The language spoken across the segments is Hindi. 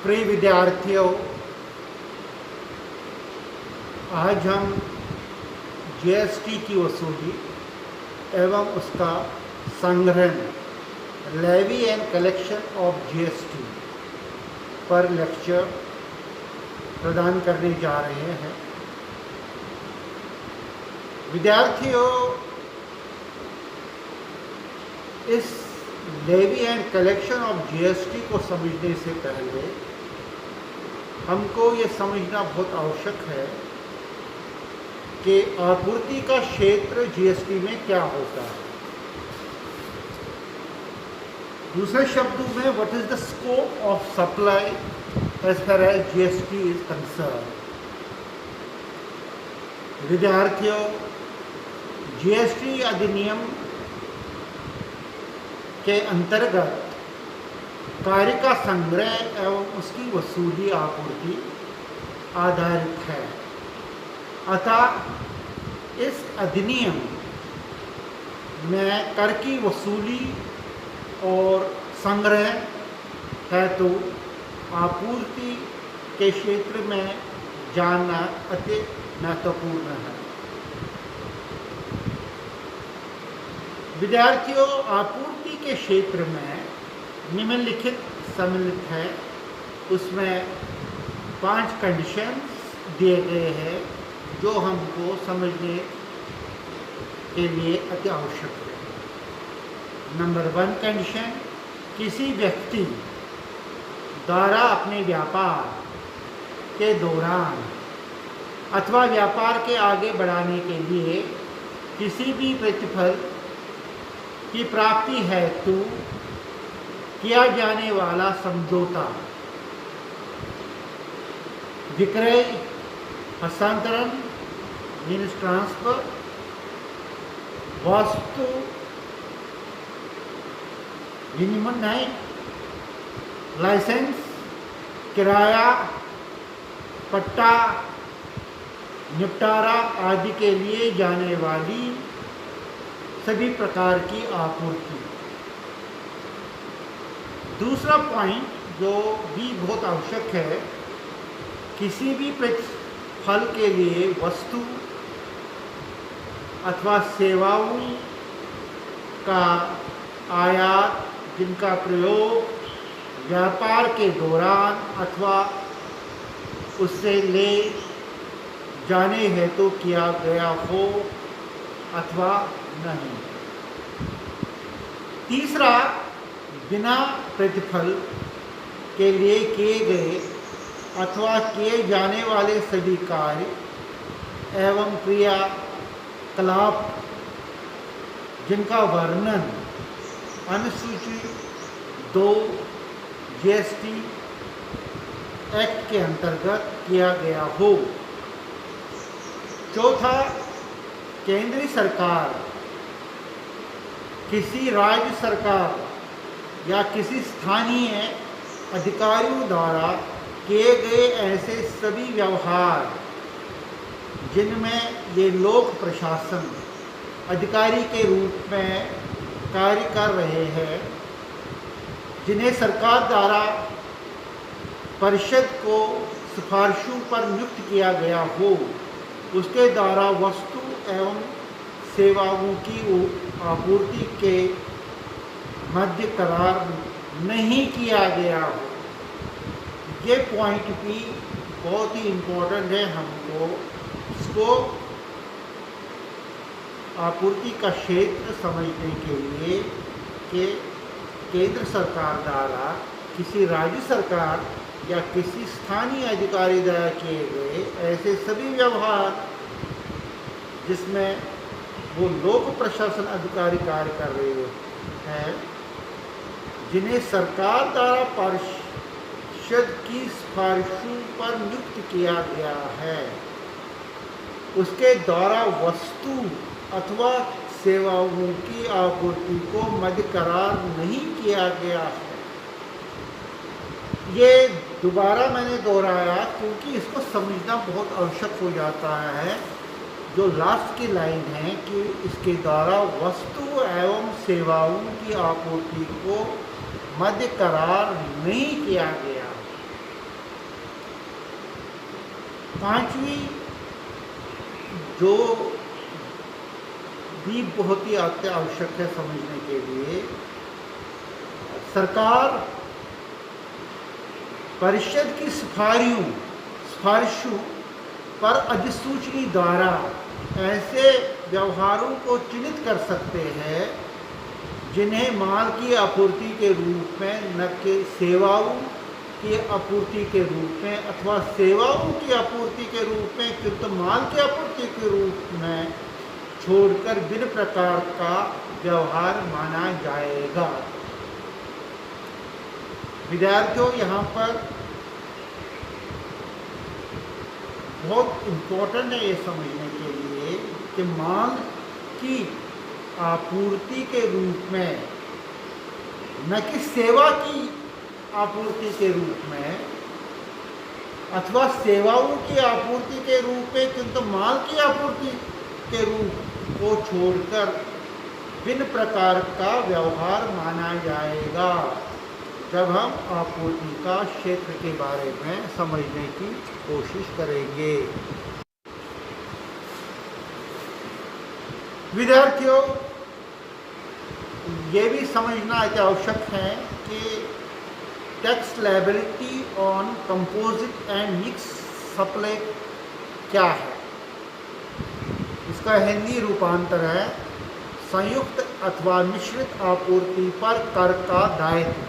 प्रिय विद्यार्थियों, आज हम जीएसटी की वसूली एवं उसका संग्रहण levy and collection of GST पर लेक्चर प्रदान करने जा रहे हैं। विद्यार्थियों, इस levy and collection of GST को समझने से पहले हमको ये समझना बहुत आवश्यक है कि आपूर्ति का क्षेत्र जीएसटी में क्या होता है। दूसरे शब्दों में, what is the scope of supply as far as GST is concern. विद्यार्थियों, जीएसटी अधिनियम के अंतर्गत कार्य का संग्रह एवं उसकी वसूली आपूर्ति आधारित है। अतः इस अधिनियम में कर की वसूली और संग्रह हेतु आपूर्ति के क्षेत्र में जानना अति महत्वपूर्ण है। विद्यार्थियों, आपूर्ति के क्षेत्र में निम्नलिखित सम्मिलित है। उसमें 5 कंडीशंस दिए गए हैं जो हमको समझने के लिए अति आवश्यक है। नंबर 1 कंडीशन, किसी व्यक्ति द्वारा अपने व्यापार के दौरान अथवा व्यापार के आगे बढ़ाने के लिए किसी भी प्रतिफल की प्राप्ति हेतु किया जाने वाला समझौता, विक्रय, हस्तांतरण मीन्स ट्रांसफर, वस्तु विनिमय, लाइसेंस, किराया, पट्टा, निपटारा आदि के लिए जाने वाली सभी प्रकार की आपूर्ति। दूसरा पॉइंट जो भी बहुत आवश्यक है, किसी भी प्रतिफल के लिए वस्तु अथवा सेवाओं का आयात जिनका प्रयोग व्यापार के दौरान अथवा उससे ले जाने हेतु किया गया हो अथवा नहीं। तीसरा, बिना प्रतिफल के लिए किए गए अथवा किए जाने वाले सभी कार्य एवं क्रियाकलाप जिनका वर्णन अनुसूची 2 जीएसटी एक्ट के अंतर्गत किया गया हो। चौथा, केंद्रीय सरकार किसी राज्य सरकार या किसी स्थानीय अधिकारियों द्वारा किए गए ऐसे सभी व्यवहार जिनमें ये लोक प्रशासन अधिकारी के रूप में कार्य कर रहे हैं, जिन्हें सरकार द्वारा परिषद को सिफारिशों पर नियुक्त किया गया हो, उसके द्वारा वस्तु एवं सेवाओं की आपूर्ति के मध्य करार नहीं किया गया हो। ये पॉइंट भी बहुत ही इम्पोर्टेंट है हमको इसको आपूर्ति का क्षेत्र समझने के लिए कि केंद्र सरकार द्वारा किसी राज्य सरकार या किसी स्थानीय अधिकारी द्वारा किए गए ऐसे सभी व्यवहार जिसमें वो लोक प्रशासन अधिकारी कार्य कर रहे हैं, जिन्हें सरकार द्वारा परिषद की सिफारिशों पर नियुक्त किया गया है, उसके द्वारा वस्तु अथवा सेवाओं की आपूर्ति को मध्य करार नहीं किया गया है। ये दोबारा मैंने दोहराया क्योंकि इसको समझना बहुत आवश्यक हो जाता है। जो लास्ट की लाइन है कि इसके द्वारा वस्तु एवं सेवाओं की आपूर्ति को मध्य करार नहीं किया गया। पांचवी जो भी बहुत ही अत्यावश्यक है समझने के लिए, सरकार परिषद की सिफारिशों पर अधिसूचना द्वारा ऐसे व्यवहारों को चिन्हित कर सकते हैं जिन्हें माल की आपूर्ति के रूप में, न कि सेवाओं की आपूर्ति के रूप में अथवा सेवाओं की आपूर्ति के रूप में, किंतु माल की आपूर्ति के रूप में छोड़कर भिन्न प्रकार का व्यवहार माना जाएगा। विद्यार्थियों, यहाँ पर बहुत इम्पोर्टेंट है ये समझने के लिए कि माल की आपूर्ति के रूप में, न कि सेवा की आपूर्ति के रूप में अथवा सेवाओं की आपूर्ति के रूप में, किंतु माल की आपूर्ति के रूप को छोड़कर भिन्न प्रकार का व्यवहार माना जाएगा जब हम आपूर्ति का क्षेत्र के बारे में समझने की कोशिश करेंगे। विद्यार्थियों, ये भी समझना आवश्यक है कि tax liability on composite and mix supply क्या है। इसका हिंदी रूपांतर है संयुक्त अथवा मिश्रित आपूर्ति पर कर का दायित्व।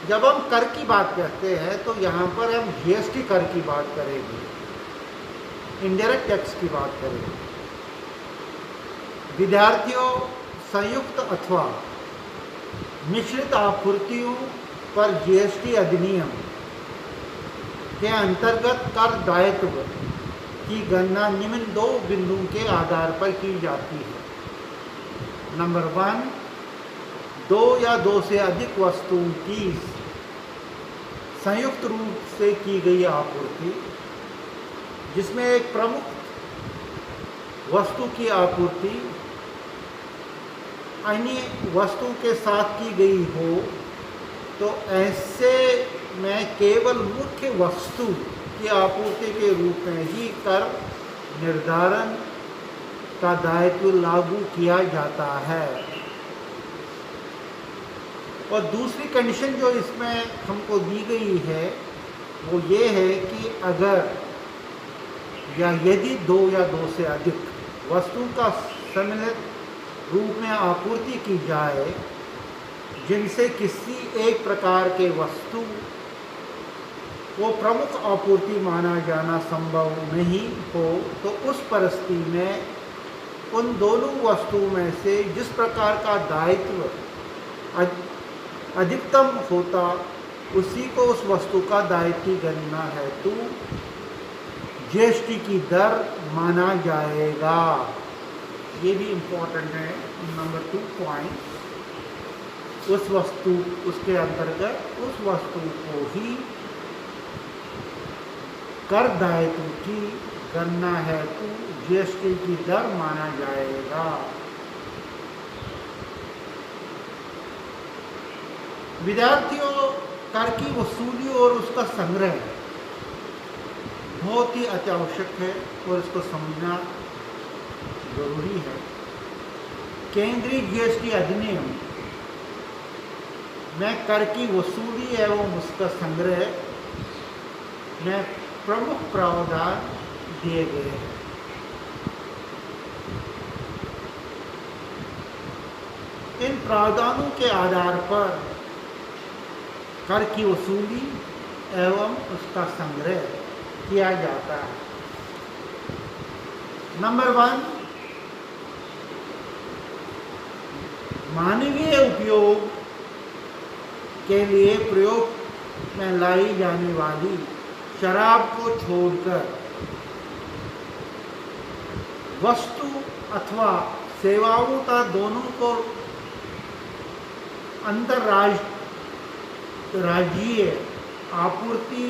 जब हम कर की बात करते हैं तो यहाँ पर हम जीएसटी कर की बात करेंगे, इनडायरेक्ट टैक्स की बात करेंगे। विद्यार्थियों, संयुक्त अथवा मिश्रित आपूर्तियों पर जीएसटी अधिनियम के अंतर्गत कर दायित्व की गणना निम्न दो बिंदुओं के आधार पर की जाती है। नंबर 1, दो या दो से अधिक वस्तुओं की संयुक्त रूप से की गई आपूर्ति, जिसमें एक प्रमुख वस्तु की आपूर्ति अन्य वस्तु के साथ की गई हो, तो ऐसे में केवल मुख्य वस्तु की आपूर्ति के रूप में ही कर निर्धारण का दायित्व लागू किया जाता है। और दूसरी कंडीशन जो इसमें हमको दी गई है वो ये है कि अगर या यदि दो या दो से अधिक वस्तु का सम्मिलित रूप में आपूर्ति की जाए जिनसे किसी एक प्रकार के वस्तु को प्रमुख आपूर्ति माना जाना संभव नहीं हो, तो उस परिस्थिति में उन दोनों वस्तुओं में से जिस प्रकार का दायित्व अधिकतम होता उसी को उस वस्तु का दायित्व की गणना हेतु जीएसटी की दर माना जाएगा। ये भी इम्पोर्टेंट है। नंबर 2 पॉइंट, उस वस्तु उसके अंतर्गत उस वस्तु को ही कर दायित्व की गणना हेतु जीएसटी की दर माना जाएगा। विद्यार्थियों, कर की वसूली और उसका संग्रह बहुत ही अत्यावश्यक है और इसको समझना जरूरी है। केंद्रीय जीएसटी अधिनियम में कर की वसूली एवं उसका संग्रह में प्रमुख प्रावधान दिए गए हैं। इन प्रावधानों के आधार पर कर की वसूली एवं उसका संग्रह किया जाता है। नंबर 1, मानवीय उपयोग के लिए प्रयोग में लाई जाने वाली शराब को छोड़कर वस्तु अथवा सेवाओं का दोनों को अंतरराज्यीय आपूर्ति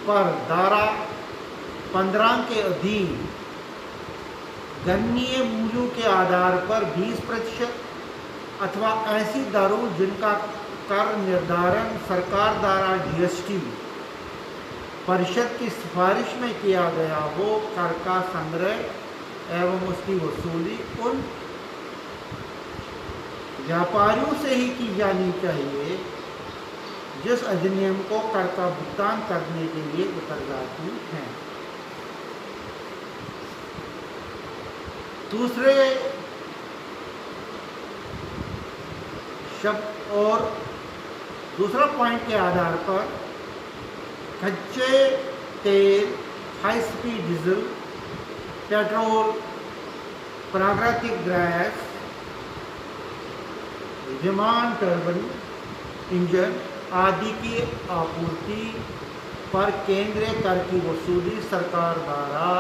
पर धारा 15 के अधीन गणनीय मूल्यों के आधार पर 20% अथवा ऐसी दरों जिनका कर निर्धारण सरकार द्वारा जीएसटी परिषद की सिफारिश में किया गया हो कर का संग्रह एवं उसकी वसूली उन व्यापारियों से ही की जानी चाहिए जिस अधिनियम को कर का भुगतान करने के लिए उत्तरदायी हैं। दूसरे शब्द और दूसरा पॉइंट के आधार पर कच्चे तेल, हाई स्पीड डीजल, पेट्रोल, प्राकृतिक गैस, विमान टर्बाइन इंजन आदि की आपूर्ति पर केंद्रीय कर की वसूली सरकार द्वारा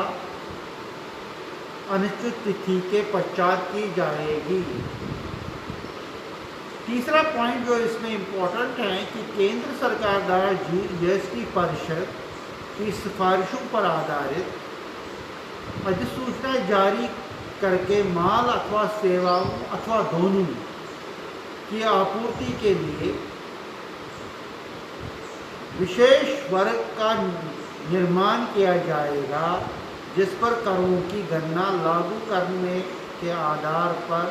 अनिश्चित तिथि के पश्चात की जाएगी। तीसरा पॉइंट जो इसमें इम्पोर्टेंट है कि केंद्र सरकार द्वारा जीएसटी परिषद की सिफारिशों पर आधारित अधिसूचना जारी करके माल अथवा सेवाओं अथवा दोनों की आपूर्ति के लिए विशेष वर्ग का निर्माण किया जाएगा जिस पर करों की गणना लागू करने के आधार पर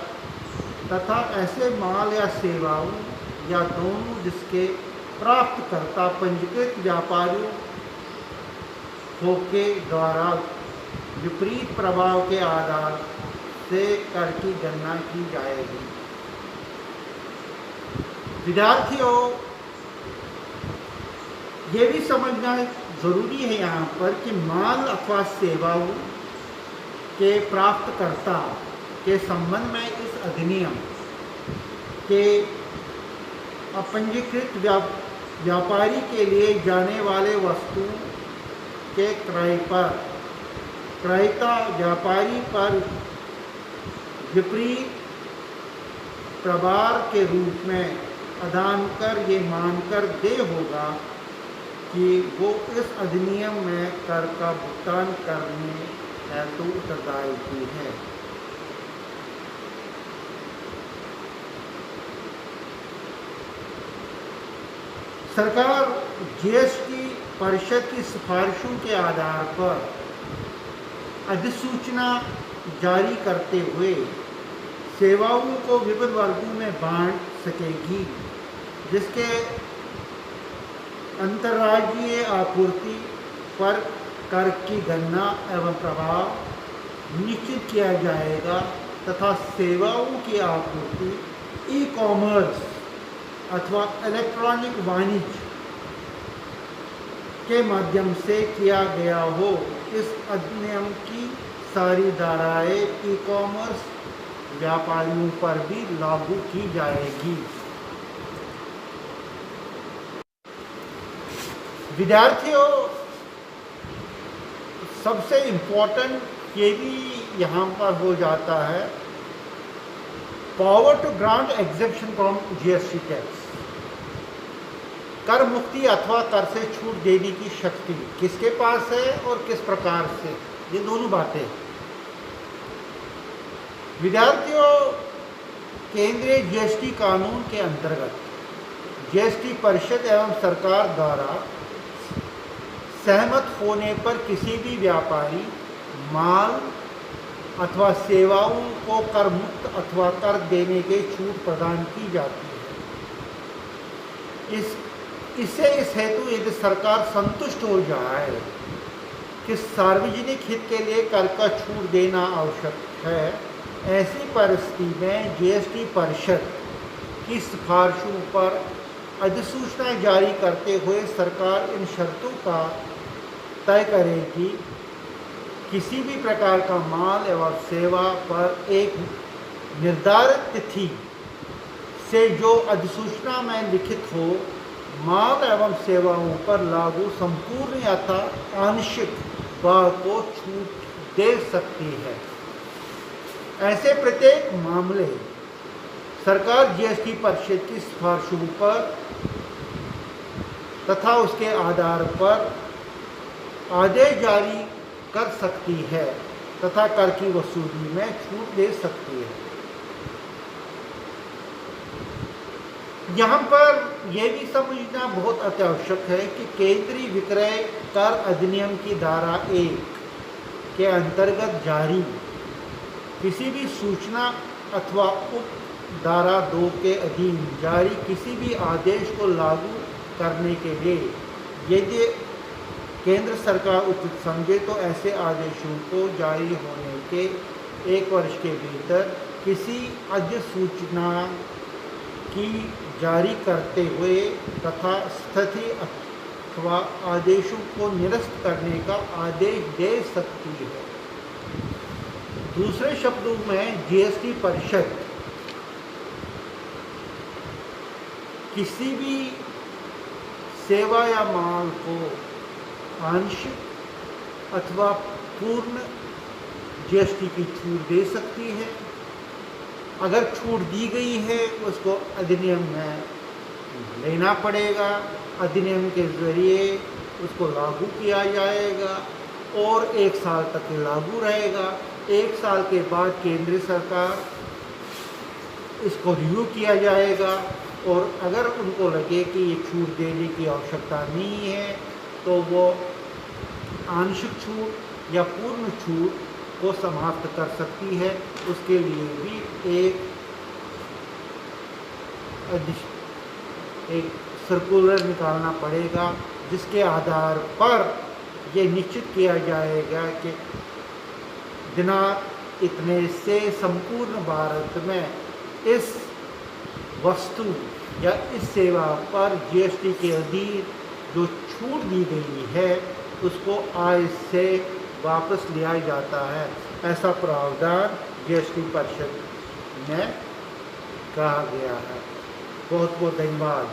तथा ऐसे माल या सेवाओं या दोनों जिसके प्राप्तकर्ता पंजीकृत व्यापारियों के द्वारा विपरीत प्रभाव के आधार से कर की गणना की जाएगी। विद्यार्थियों, ये भी समझना जरूरी है यहाँ पर कि माल अथवा सेवाओं के प्राप्तकर्ता के संबंध में इस अधिनियम के अपंजीकृत व्यापारी के लिए जाने वाले वस्तु के क्रय पर क्रेता व्यापारी पर विपरीत प्रभार के रूप में अदान कर ये मानकर देय होगा कि वो इस अधिनियम में कर का भुगतान करने हेतु उत्तरदायी है। सरकार जीएसटी परिषद की सिफारिशों के आधार पर अधिसूचना जारी करते हुए सेवाओं को विभिन्न वर्गों में बांट सकेगी जिसके अंतर्राज्यीय आपूर्ति पर कर की गणना एवं प्रभाव निश्चित किया जाएगा तथा सेवाओं की आपूर्ति ई कॉमर्स अथवा इलेक्ट्रॉनिक वाणिज्य के माध्यम से किया गया हो। इस अधिनियम की सारी धाराएं ई कॉमर्स व्यापारियों पर भी लागू की जाएगी। विद्यार्थियों, सबसे इम्पोर्टेंट ये भी यहाँ पर हो जाता है power to grant exemption from GST tax. कर मुक्ति अथवा कर से छूट देने की शक्ति किसके पास है और किस प्रकार से, ये दोनों बातें। विद्यार्थियों, केंद्रीय जीएसटी कानून के अंतर्गत जीएसटी परिषद एवं सरकार द्वारा सहमत होने पर किसी भी व्यापारी माल अथवा सेवाओं को कर मुक्त अथवा कर देने के छूट प्रदान की जाती है। इससे इस हेतु यदि सरकार संतुष्ट हो जाए कि सार्वजनिक हित के लिए कर का छूट देना आवश्यक है, ऐसी परिस्थिति में जीएसटी परिषद की सिफारिशों पर अधिसूचना जारी करते हुए सरकार इन शर्तों का तय करेगी। किसी भी प्रकार का माल एवं सेवा पर एक निर्धारित तिथि से जो अधिसूचना में लिखित हो, माल एवं सेवाओं पर लागू संपूर्ण अथवा आंशिक कर को छूट दे सकती है। ऐसे प्रत्येक मामले सरकार जीएसटी परिषद की सिफारिशों पर तथा उसके आधार पर आदेश जारी कर सकती है तथा कर की वसूली में छूट दे सकती है। यहाँ पर यह भी समझना बहुत अत्यावश्यक है कि केंद्रीय विक्रय कर अधिनियम की धारा 1 के अंतर्गत जारी किसी भी सूचना अथवा उप धारा 2 के अधीन जारी किसी भी आदेश को लागू करने के लिए यदि केंद्र सरकार उचित समझे तो ऐसे आदेशों को जारी होने के 1 वर्ष के भीतर किसी अधिसूचना की जारी करते हुए तथा स्थिति अथवा आदेशों को निरस्त करने का आदेश दे सकती है। दूसरे शब्दों में जीएसटी परिषद किसी भी सेवा या माल को आंशिक अथवा पूर्ण जीएसटी की छूट दे सकती है। अगर छूट दी गई है उसको अधिनियम में लेना पड़ेगा, अधिनियम के ज़रिए उसको लागू किया जाएगा और 1 साल तक लागू रहेगा। 1 साल के बाद केंद्र सरकार इसको रिव्यू किया जाएगा और अगर उनको लगे कि ये छूट देने की आवश्यकता नहीं है तो वो आंशिक छूट या पूर्ण छूट को समाप्त कर सकती है। उसके लिए भी एक सर्कुलर निकालना पड़ेगा जिसके आधार पर ये निश्चित किया जाएगा कि दिनांक इतने से संपूर्ण भारत में इस वस्तु या इस सेवा पर जीएसटी के अधीन जो छूट दी गई है उसको आय से वापस लिया जाता है। ऐसा प्रावधान जीएसटी परिषद में कहा गया है। बहुत बहुत धन्यवाद।